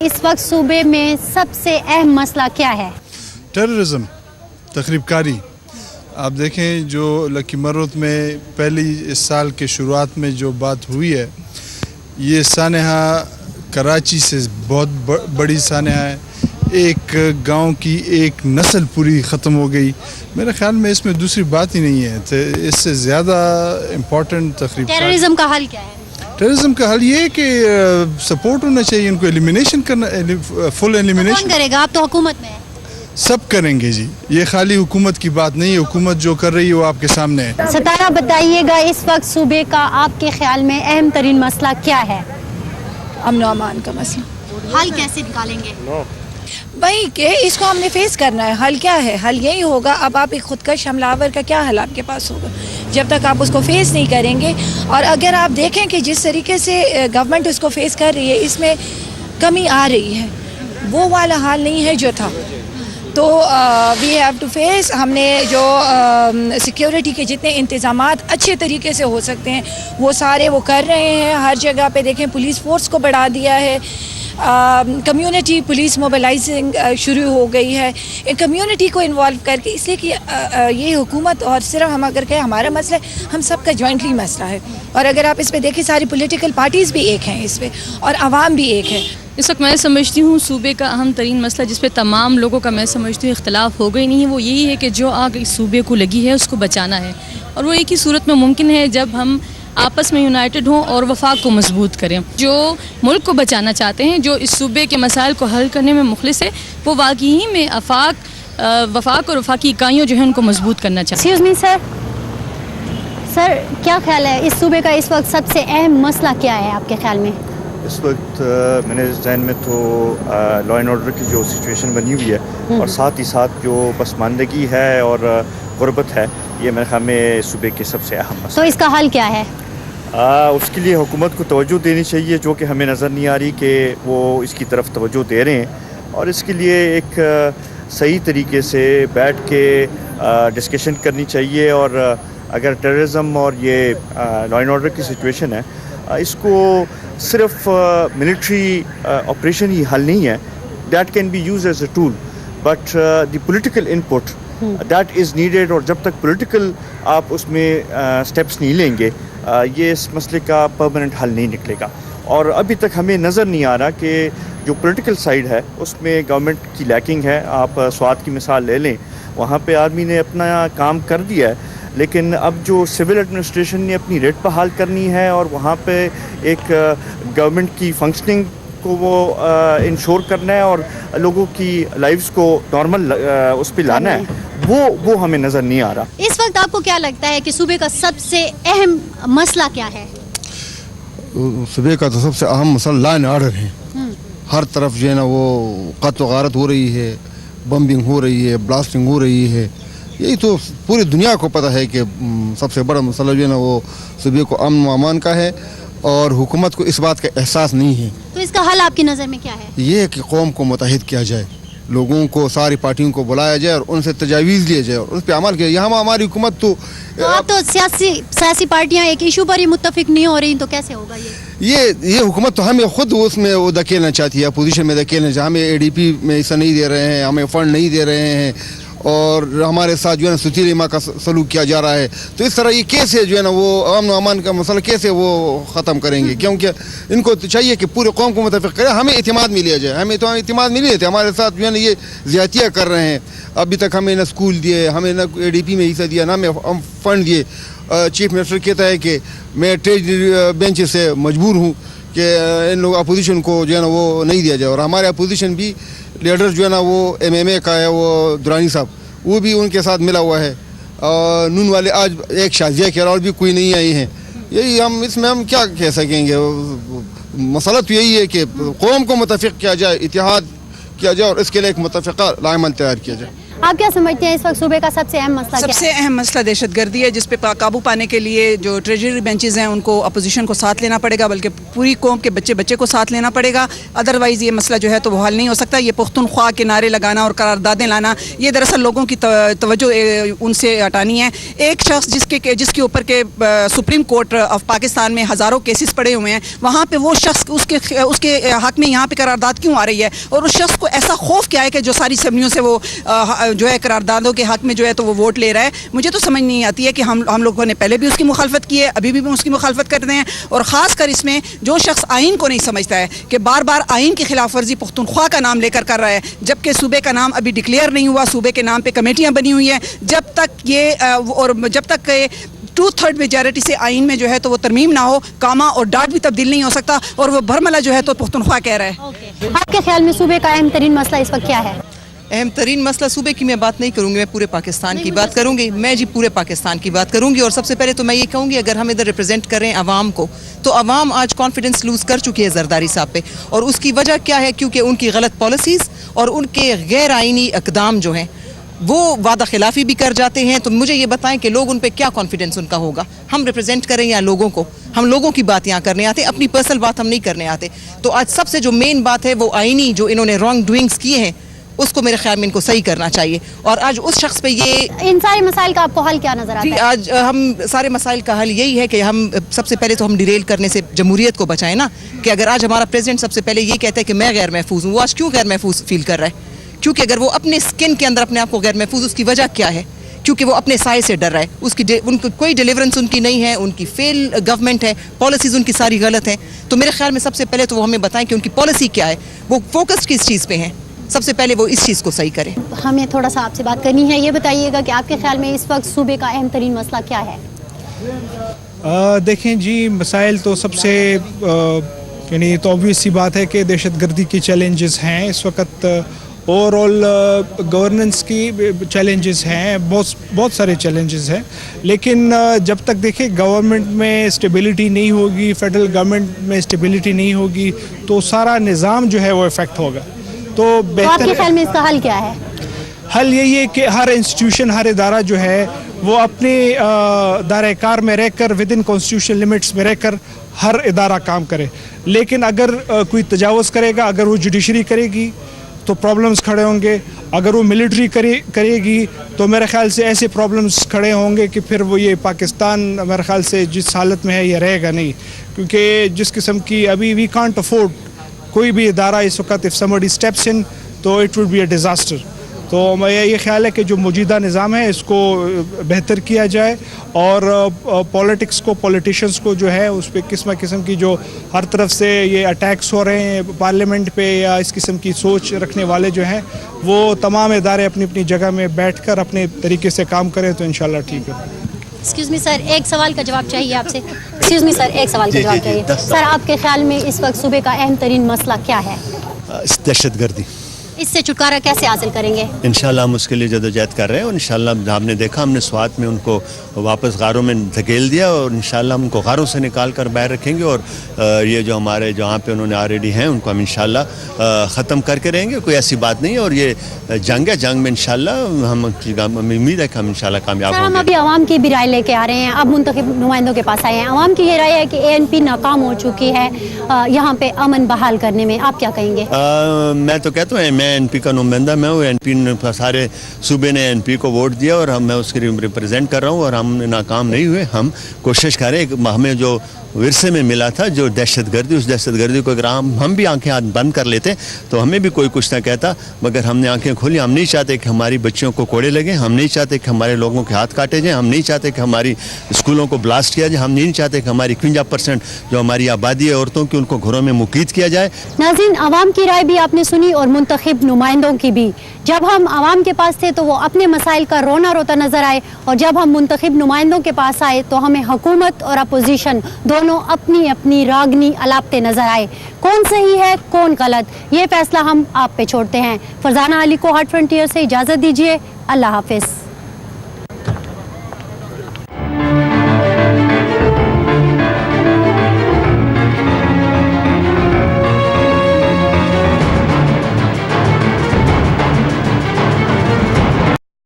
اس وقت صوبے میں سب سے اہم مسئلہ کیا ہے؟ ٹیررزم، تخریب کاری. آپ دیکھیں جو لکی مرت میں پہلی اس سال کے شروعات میں جو بات ہوئی ہے، یہ سانحہ کراچی سے بہت بڑی سانحہ ہے. ایک گاؤں کی ایک نسل پوری ختم ہو گئی. میرے خیال میں اس میں دوسری بات ہی نہیں ہے. اس سے زیادہ امپورٹنٹ تخریب. ٹیررزم کا حل کیا ہے؟ ٹیررزم کا حل یہ ہے کہ سپورٹ ہونا چاہیے، ان کو ایلیمینیشن کرنا، فل ایلیمینیشن. کون کرے گا؟ آپ تو حکومت میں ہیں. سب کریں گے جی، یہ خالی حکومت کی بات نہیں ہے. حکومت جو کر رہی ہے وہ آپ کے سامنے ہے. ستارہ بتائیے گا اس وقت صوبے کا آپ کے خیال میں اہم ترین مسئلہ کیا ہے؟ امن و امان کا مسئلہ. حل کیسے نکالیں گے؟ وہی کہ اس کو ہم نے فیس کرنا ہے. حل کیا ہے؟ حل یہی ہوگا. اب آپ ایک خودکش حملہ آور کا کیا حل آپ کے پاس ہوگا جب تک آپ اس کو فیس نہیں کریں گے؟ اور اگر آپ دیکھیں کہ جس طریقے سے گورنمنٹ اس کو فیس کر رہی ہے، اس میں کمی آ رہی ہے، وہ والا حال نہیں ہے جو تھا. تو وی ہیو ٹو فیس. ہم نے جو سیکیورٹی کے جتنے انتظامات اچھے طریقے سے ہو سکتے ہیں وہ سارے وہ کر رہے ہیں. ہر جگہ پہ دیکھیں پولیس فورس کو بڑھا دیا ہے. کمیونٹی پولیس موبلائزنگ شروع ہو گئی ہے. کمیونٹی کو انوالو کر کے، اس لیے کہ یہ حکومت اور صرف ہم اگر کہیں ہمارا مسئلہ ہے، ہم سب کا جوائنٹلی مسئلہ ہے. اور اگر آپ اس پہ دیکھیں ساری پولیٹیکل پارٹیز بھی ایک ہیں اس پہ، اور عوام بھی ایک ہے. اس وقت میں سمجھتی ہوں صوبے کا اہم ترین مسئلہ جس پہ تمام لوگوں کا میں سمجھتی ہوں اختلاف ہوگا ہی نہیں، وہ یہی ہے کہ جو آگ اس صوبے کو لگی ہے اس کو بچانا ہے. اور وہ ایک ہی صورت میں ممکن ہے جب ہم آپس میں یونائٹڈ ہوں اور وفاق کو مضبوط کریں. جو ملک کو بچانا چاہتے ہیں، جو اس صوبے کے مسائل کو حل کرنے میں مخلص ہے، وہ واقعی میں وفاق اور وفاقی اکائیوں جو ہیں ان کو مضبوط کرنا چاہتے ہیں. ایکسکیوز می سر، کیا خیال ہے اس صوبے کا اس وقت سب سے اہم مسئلہ کیا ہے آپ کے خیال میں؟ اس وقت میرے ذہن میں تو لا اینڈ آرڈر کی جو سچویشن بنی ہوئی ہے، اور ساتھ ہی ساتھ جو پسماندگی ہے اور غربت ہے، یہ میرے خیال میں صوبے کے سب سے اہم مسئلہ. تو اس کا حل کیا ہے؟ اس کے لیے حکومت کو توجہ دینی چاہیے، جو کہ ہمیں نظر نہیں آ رہی کہ وہ اس کی طرف توجہ دے رہے ہیں. اور اس کے لیے ایک صحیح طریقے سے بیٹھ کے ڈسکشن کرنی چاہیے. اور اگر ٹیررزم اور یہ لا اینڈ آرڈر کی سچویشن ہے، اس کو صرف ملٹری آپریشن ہی حل نہیں ہے. That can be use as a tool, but the political input that is needed. اور جب تک پولیٹیکل آپ اس میں اسٹیپس نہیں لیں گے، یہ اس مسئلے کا پرماننٹ حل نہیں نکلے گا. اور ابھی تک ہمیں نظر نہیں آ رہا کہ جو پولیٹیکل سائیڈ ہے اس میں گورنمنٹ کی لیکنگ ہے. آپ سوات کی مثال لے لیں، وہاں پہ آدمی نے اپنا کام کر دیا ہے، لیکن اب جو سول ایڈمنسٹریشن نے اپنی ریٹ بحال کرنی ہے اور وہاں پہ ایک گورنمنٹ کی فنکشننگ کو وہ انشور کرنا ہے اور لوگوں کی لائفز کو نارمل اس پہ لانا ہے، وہ ہمیں نظر نہیں آ رہا. اس وقت آپ کو کیا لگتا ہے کہ صوبے کا سب سے اہم مسئلہ کیا ہے؟ صوبے کا تو سب سے اہم مسئلہ لا اینڈ آرڈر ہے. ہر طرف جو ہے نا وہ قتل و غارت ہو رہی ہے، بمبنگ ہو رہی ہے، بلاسٹنگ ہو رہی ہے. یہی تو پوری دنیا کو پتہ ہے کہ سب سے بڑا مسئلہ جو ہے نا وہ صوبے کو امن و امان کا ہے، اور حکومت کو اس بات کا احساس نہیں ہے. تو اس کا حل آپ کی نظر میں کیا ہے؟ یہ ہے کہ قوم کو متحد کیا جائے، لوگوں کو، ساری پارٹیوں کو بلایا جائے اور ان سے تجاویز لیے جائے اور اس پہ عمل کیا جائے. یہاں ہماری حکومت تو آپ تو سیاسی پارٹیاں ایک ایشو پر ہی متفق نہیں ہو رہی، تو کیسے ہوگا یہ حکومت تو ہمیں خود اس میں وہ دھکیلنا چاہتی ہے، اپوزیشن میں دھکیلنا چاہتی ہے. ہمیں اے ڈی پی میں حصہ نہیں دے رہے ہیں، ہمیں فنڈ نہیں دے رہے ہیں، اور ہمارے ساتھ جو ہے نا ستیلی ماں کا سلوک کیا جا رہا ہے. تو اس طرح یہ کیسے جو ہے نا وہ امن و امان کا مسئلہ کیسے وہ ختم کریں گے؟ کیونکہ ان کو چاہیے کہ پورے قوم کو متفق کرے. ہمیں اعتماد میں لیا جائے. ہمیں تو اعتماد میں لیے تھے، ہمارے ساتھ جو ہے نا یہ زیادتیاں کر رہے ہیں. ابھی تک ہمیں نہ اسکول دیے، ہمیں نہ اے ڈی پی میں حصہ دیا، نہ ہمیں فنڈ دیے. چیف منسٹر کہتا ہے کہ میں ٹریجری بینچ سے مجبور ہوں کہ ان لوگ اپوزیشن کو جو ہے نا وہ نہیں دیا جائے. اور ہمارے اپوزیشن بھی لیڈر جو ہے نا وہ MMA کا ہے، وہ درانی صاحب، وہ بھی ان کے ساتھ ملا ہوا ہے. نون والے آج ایک شازیہ کے علاوہ بھی کوئی نہیں آئی ہیں. یہی اس میں ہم کیا کہہ سکیں گے؟ مسئلہ تو یہی ہے کہ قوم کو متفق کیا جائے، اتحاد کیا جائے اور اس کے لیے ایک متفقہ لائحہ عمل تیار کیا جائے. आप क्या समझते हैं इस वक्त सूबे का सबसे अहम मसला क्या है? सबसे अहम मसला दहशतगर्दी है, जिस पे काबू पाने के लिए जो ट्रेजरी बेंचेस हैं उनको अपोजिशन को साथ लेना पड़ेगा, बल्कि पूरी कौम के बच्चे को साथ लेना पड़ेगा। अदरवाइज़ ये मसला जो है तो वो हल नहीं हो सकता। ये पुख्तनख्वा के नारे लगाना और करारदादें लाना, ये दरअसल लोगों की तवज्जो उनसे हटानी है। एक शख्स जिसके ऊपर के सुप्रीम कोर्ट ऑफ पाकिस्तान में हज़ारों केसेस पड़े हुए हैं, वहाँ पर वो शख्स उसके हक़ में यहाँ पर करारदाद क्यों आ रही है, और उस शख्स को ऐसा खौफ क्या है कि जो सारी असम्बलियों से वो जो है करारदादों के हक़ में जो है तो वो वोट ले रहा है। मुझे तो समझ नहीं आती है कि हम लोगों ने पहले भी उसकी मुखालफत की है, अभी भी उसकी मुखालफत कर रहे हैं। और ख़ास कर इसमें जो शख्स आइन को नहीं समझता है कि बार बार आइन की खिलाफ वर्जी पुख्तनख्वा का नाम लेकर कर रहा है, जबकि सूबे का नाम अभी डिक्लेयर नहीं हुआ, सूबे के नाम पे कमेटियाँ बनी हुई हैं। जब तक ये और जब तक 2/3 मेजॉरिटी से आइन में जो है तो वो तरमीम ना हो, कामा और डाट भी तब्दील नहीं हो सकता, और वो भरमला जो है तो पुख्तनख्वा कह रहा है। आपके ख्याल में सूबे का अहम तरीन मसला इस वक्त क्या है? अहम तरीन मसला सूबे की मैं बात नहीं करूँगी, मैं पूरे पाकिस्तान की बात करूँगी। मैं जी पूरे पाकिस्तान की बात करूँगी। और सबसे पहले तो मैं ये कहूँगी, अगर हम इधर रिप्रेजेंट कर रहे हैं आवाम को, तो आवाम आज कॉन्फिडेंस लूज़ कर चुकी है जरदारी साहब पे। और उसकी वजह क्या है? क्योंकि उनकी गलत पॉलिसीज़ और उनके गैर आइनी इक़दाम जो हैं वो वादा खिलाफ़ी भी कर जाते हैं। तो मुझे ये बताएं कि लोग उन पे क्या कॉन्फिडेंस उनका होगा। हम रिप्रेजेंट करें यहाँ लोगों को, हम लोगों की बात यहाँ करने आते, अपनी पर्सनल बात हम नहीं करने आते। तो आज सबसे जो मेन बात है वो आइनी जो इन्होंने रॉन्ग डूइंग्स किए हैं उसको मेरे ख्याल में इनको सही करना चाहिए। और आज उस शख्स पे ये इन सारे मसाइल का आपको हल क्या नजर आता है? आज हम सारे मसाइल का हल यही है कि हम सबसे पहले तो हम डिरेल करने से जमहूरियत को बचाएं ना। कि अगर आज हमारा प्रेसिडेंट सबसे पहले ये कहता है कि मैं गैर महफूज हूँ, वो आज क्यों गैर महफूज फील कर रहा है? क्योंकि अगर वो अपने स्किन के अंदर अपने आप को गैर महफूज, उसकी वजह क्या है? क्योंकि वो अपने साए से डर रहा है। उनको कोई डिलीवरेंस उनकी नहीं है, उनकी फेल गवर्नमेंट है, पॉलिसीज़ उनकी सारी गलत हैं। तो मेरे ख्याल में सबसे पहले तो वो हमें बताएं कि उनकी पॉलिसी क्या है, वो फोकस किस चीज़ पे हैं। सबसे पहले वो इस चीज़ को सही करें। हमें थोड़ा सा आपसे बात करनी है। ये बताइएगा कि आपके ख्याल में इस वक्त सूबे का अहम तरीन मसला क्या है? देखें जी, मसाइल तो सबसे यानी तो ऑब्वियस सी बात है कि दहशतगर्दी की चैलेंजेस हैं इस वक्त, ओवरऑल गवर्नेंस की चैलेंजेस हैं, बहुत सारे चैलेंजेस हैं। लेकिन जब तक देखें गवर्नमेंट में स्टेबिलिटी नहीं होगी, फेडरल गवर्नमेंट में स्टेबिलिटी नहीं होगी, तो सारा निज़ाम जो है वो इफ़ेक्ट होगा। तो आपके ख्याल में इसका हल क्या है? हल यही है कि हर इंस्टीट्यूशन, हर इदारा जो है वो अपने दायरे कार में रहकर, विद इन कॉन्स्टिट्यूशन लिमिट्स में रहकर हर इदारा काम करे। लेकिन अगर कोई तजावुज़ करेगा, अगर वो जुडिशरी करेगी तो प्रॉब्लम्स खड़े होंगे, अगर वो मिलिट्री करेगी तो मेरे ख्याल से ऐसे प्रॉब्लम्स खड़े होंगे कि फिर वो ये पाकिस्तान मेरे ख्याल से जिस हालत में है ये रहेगा नहीं। क्योंकि जिस किस्म की अभी वी कांट अफोर्ड कोई भी इदारा इस वक्त, इफ़ समबडी स्टेप्स इन तो it would be a disaster. तो मेरा ये ख्याल है कि जो मौजूदा निज़ाम है इसको बेहतर किया जाए, और पॉलिटिक्स को, पॉलिटिशियंस को जो है उस पर किस्म की जो हर तरफ से ये अटैक्स हो रहे हैं पार्लियामेंट पे, या इस किस्म की सोच रखने वाले जो हैं, वो तमाम इदारे अपनी अपनी जगह में बैठकर अपने तरीके से काम करें तो इंशाल्लाह ठीक है। एक्सक्यूज़ मी सर, एक सवाल का जवाब चाहिए आपसे। एक्सक्यूज़ मी सर, एक सवाल का जवाब चाहिए सर। आपके ख्याल में इस वक्त सूबे का अहम तरीन मसला क्या है? दहशतगर्दी। इससे छुटकारा कैसे हासिल करेंगे? इंशाल्लाह हम उसके लिए जदोजहद कर रहे हैं, और इंशाल्लाह आपने देखा हमने स्वात में उनको वापस गारों में धकेल दिया, और इंशाल्लाह हम उनको गारों से निकाल कर बाहर रखेंगे। और ये जो हमारे जहाँ पे उन्होंने ऑलरेडी हैं उनको हम इंशाल्लाह ख़त्म करके रहेंगे। कोई ऐसी बात नहीं है, और ये जंग है, जंग में इंशाल्लाह हम उम्मीद है कि हम इंशाल्लाह कामयाब होंगे। हम अभी आवाम की भी राय लेके आ रहे हैं, अब मुंतखब नुमाइंदों के पास आए हैं। आवाम की ये राय है कि ANP नाकाम हो चुकी है यहाँ पे अमन बहाल करने में, आप क्या कहेंगे? मैं तो कहता हूँ मैं NP का नुमाइंदा मैं हूँ। NP ने सारे सूबे ने NP को वोट दिया, और मैं उसके रिप्रेजेंट कर रहा हूँ, और हम नाकाम नहीं हुए। हम कोशिश करें, हमें जो विरसे में मिला था जो दहशतगर्दी, उस दहशतगर्दी को अगर हम भी आंखें हाथ बंद कर लेते तो हमें भी कोई कुछ ना कहता, मगर हमने आंखें खोली। हम नहीं चाहते कि हमारी बच्चियों को कोड़े लगे, हम नहीं चाहते कि हमारे लोगों के हाथ काटे जाएँ, हम नहीं चाहते कि हमारी स्कूलों को ब्लास्ट किया जाए, हम नहीं चाहते कि हमारी 51% जो हमारी आबादी है औरतों की, उनको घरों में मुकीद किया जाए। नाज़रीन, आवाम की राय भी आपने सुनी और मुंतखब नुमाइंदों की भी। जब हम आवाम के पास थे तो वो अपने मसाइल का रोना रोता नजर आए, और जब हम मुंतखब नुमाइंदों के पास आए तो हमें हुकूमत और अपोजिशन दोनों अपनी अपनी रागनी अलापते नजर आए। कौन सही है, कौन गलत, ये फैसला हम आप पे छोड़ते हैं। फरजाना अली को हार्ट फ्रंटियर से इजाज़त दीजिए। अल्लाह हाफिज़।